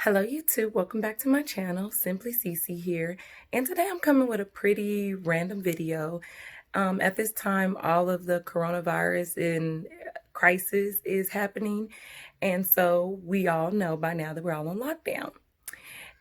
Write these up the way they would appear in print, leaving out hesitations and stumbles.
Hello YouTube, welcome back to my channel, Simply Cece here, and today I'm coming with a pretty random video. At this time, all of the coronavirus and crisis is happening, and so we all know by now that we're all on lockdown.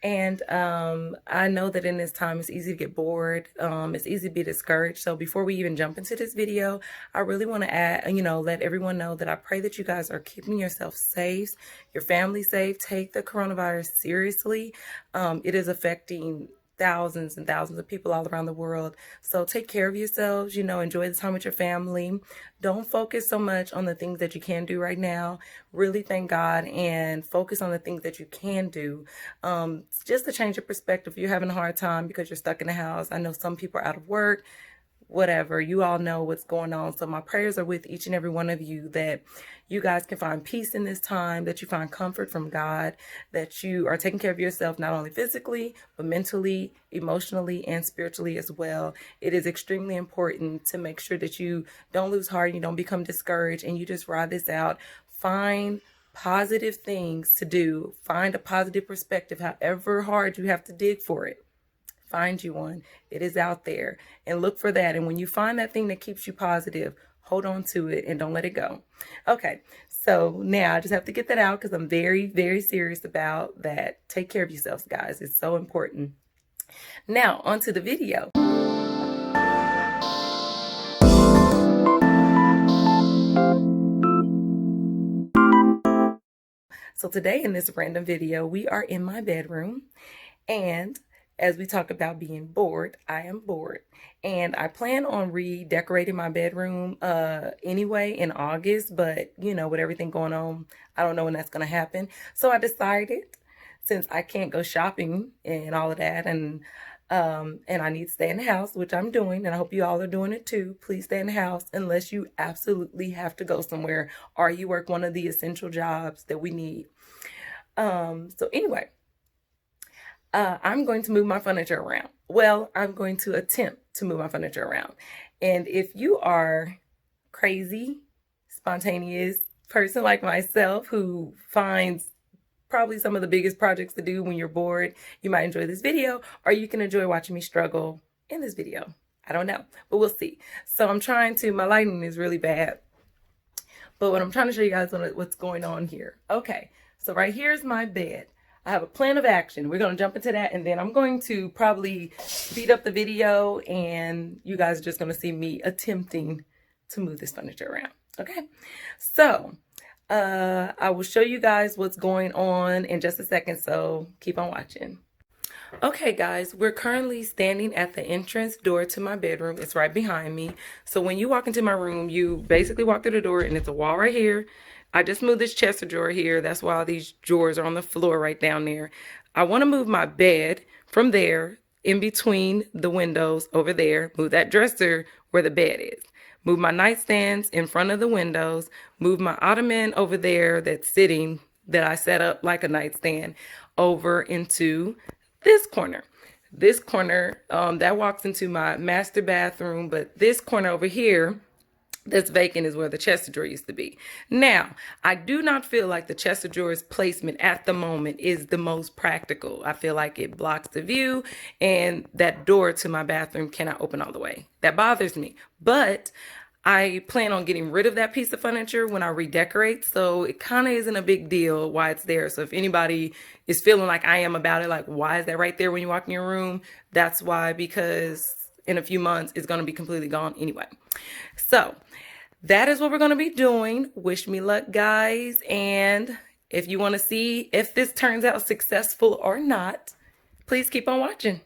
And I know that in this time it's easy to get bored, it's easy to be discouraged. So before we even jump into this video, I really want to let everyone know that I pray that you guys are keeping yourself safe, your family safe. Take the coronavirus seriously. It is affecting thousands and thousands of people all around the world. So take care of yourselves, enjoy the time with your family. Don't focus so much on the things that you can do right now. Really thank God and focus on the things that you can do. Just to change your perspective, if you're having a hard time because you're stuck in the house. I know some people are out of work, whatever, you all know what's going on. So my prayers are with each and every one of you, that you guys can find peace in this time, that you find comfort from God, that you are taking care of yourself, not only physically, but mentally, emotionally, and spiritually as well. It is extremely important to make sure that you don't lose heart, you don't become discouraged, and you just ride this out. Find positive things to do. Find a positive perspective, however hard you have to dig for it. Find you one. It is out there, and look for that. And when you find that thing that keeps you positive, hold on to it and don't let it go. Okay, so now I just have to get that out because I'm very, very serious about that. Take care of yourselves, guys. It's so important. Now, on to the video. So today in this random video, we are in my bedroom, and as we talk about being bored, I am bored. And I plan on redecorating my bedroom anyway in August, but with everything going on, I don't know when that's going to happen. So I decided, since I can't go shopping and all of that, and I need to stay in the house, which I'm doing, and I hope you all are doing it too. Please stay in the house unless you absolutely have to go somewhere or you work one of the essential jobs that we need. So anyway, I'm going to move my furniture around. Well, I'm going to attempt to move my furniture around. And if you are crazy, spontaneous person like myself who finds probably some of the biggest projects to do when you're bored, you might enjoy this video, or you can enjoy watching me struggle in this video. I don't know, but we'll see. So my lighting is really bad, but what I'm trying to show you guys what's going on here. Okay, so right here's my bed. I have a plan of action. We're going to jump into that, and then I'm going to probably speed up the video, and you guys are just going to see me attempting to move this furniture around. Okay, so I will show you guys what's going on in just a second, so keep on watching. Okay guys, we're currently standing at the entrance door to my bedroom. It's right behind me. So when you walk into my room, you basically walk through the door, and it's a wall right here. I just moved this chest of drawer here. That's why all these drawers are on the floor right down there. I want to move my bed from there in between the windows over there. Move that dresser where the bed is. Move my nightstands in front of the windows. Move my ottoman over there that's sitting, that I set up like a nightstand, over into this corner. This corner that walks into my master bathroom, but this corner over here that's vacant is where the chest of drawers used to be. Now, I do not feel like the chest of drawers placement at the moment is the most practical. I feel like it blocks the view, and that door to my bathroom cannot open all the way. That bothers me, but I plan on getting rid of that piece of furniture when I redecorate, so it kind of isn't a big deal why it's there. So if anybody is feeling like I am about it, like why is that right there when you walk in your room, that's why, because in a few months it's going to be completely gone anyway. So that is what we're going to be doing. Wish me luck, guys. And if you want to see if this turns out successful or not, please keep on watching.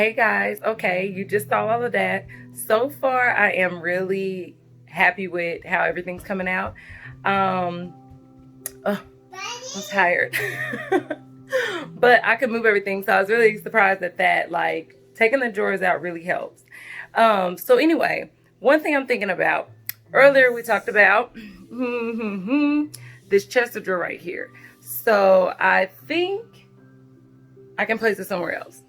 Hey guys, okay, you just saw all of that. So far, I am really happy with how everything's coming out. Oh, I'm tired. But I could move everything, so I was really surprised at that. Like, taking the drawers out really helps. So anyway, one thing I'm thinking about. Earlier we talked about this chest of drawer right here. So I think I can place it somewhere else.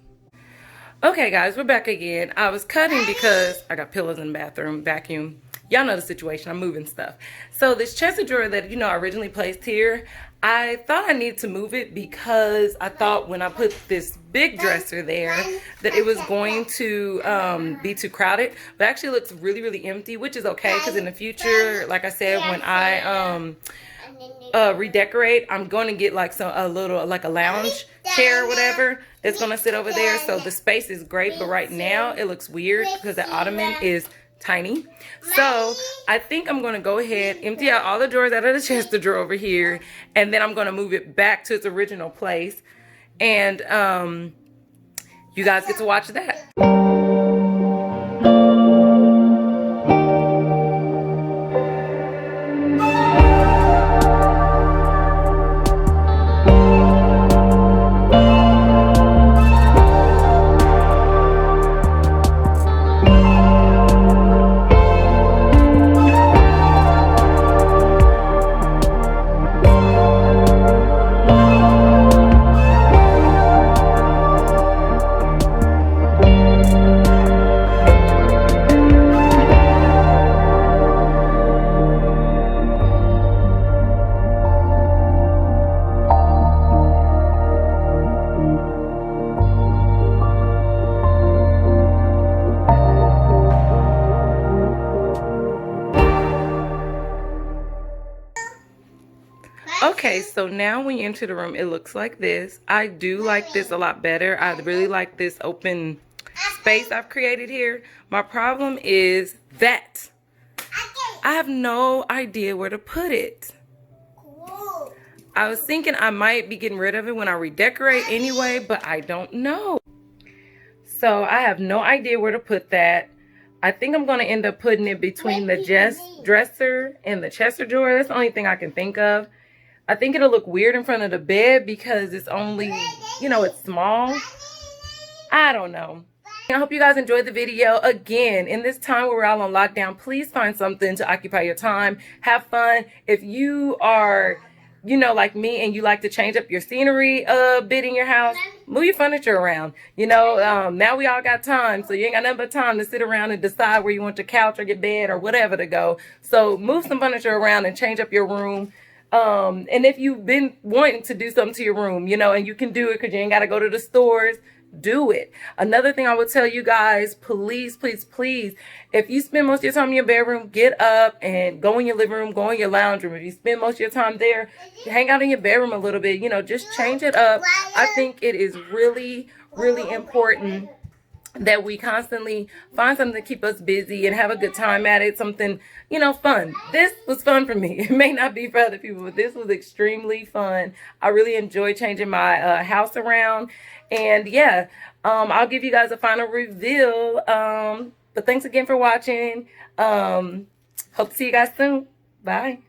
Okay guys, we're back again. I was cutting because I got pillows in the bathroom, vacuum. Y'all know the situation, I'm moving stuff. So this chest of drawer that, I originally placed here, I thought I needed to move it because I thought when I put this big dresser there that it was going to be too crowded. But it actually looks really, really empty, which is okay because in the future, like I said, when I redecorate, I'm going to get like a lounge chair or whatever that's going to sit over there. So the space is great, but right now it looks weird because the ottoman is tiny. So I think I'm going to go ahead, empty out all the drawers out of the chest of drawer over here, and then I'm going to move it back to its original place, and you guys get to watch that. Okay, so now when you enter the room, it looks like this. I do like this a lot better. I really like this open space I've created here. My problem is that I have no idea where to put it. I was thinking I might be getting rid of it when I redecorate anyway, but I don't know. So I have no idea where to put that. I think I'm going to end up putting it between the dresser and the chest of drawer. That's the only thing I can think of. I think it'll look weird in front of the bed because it's only, it's small. I don't know. I hope you guys enjoyed the video. Again, in this time where we're all on lockdown, please find something to occupy your time. Have fun. If you are, like me and you like to change up your scenery a bit in your house, move your furniture around. Now we all got time, so you ain't got nothing but time to sit around and decide where you want your couch or your bed or whatever to go. So move some furniture around and change up your room. And if you've been wanting to do something to your room, and you can do it because you ain't got to go to the stores, do it. Another thing I would tell you guys, please, please, please, if you spend most of your time in your bedroom, get up and go in your living room, go in your lounge room. If you spend most of your time there, hang out in your bedroom a little bit, just change it up. I think it is really, really important that we constantly find something to keep us busy and have a good time at it, something, fun. This was fun for me. It may not be for other people, but this was extremely fun. I really enjoyed changing my house around. And yeah, I'll give you guys a final reveal. But thanks again for watching. Hope to see you guys soon. Bye.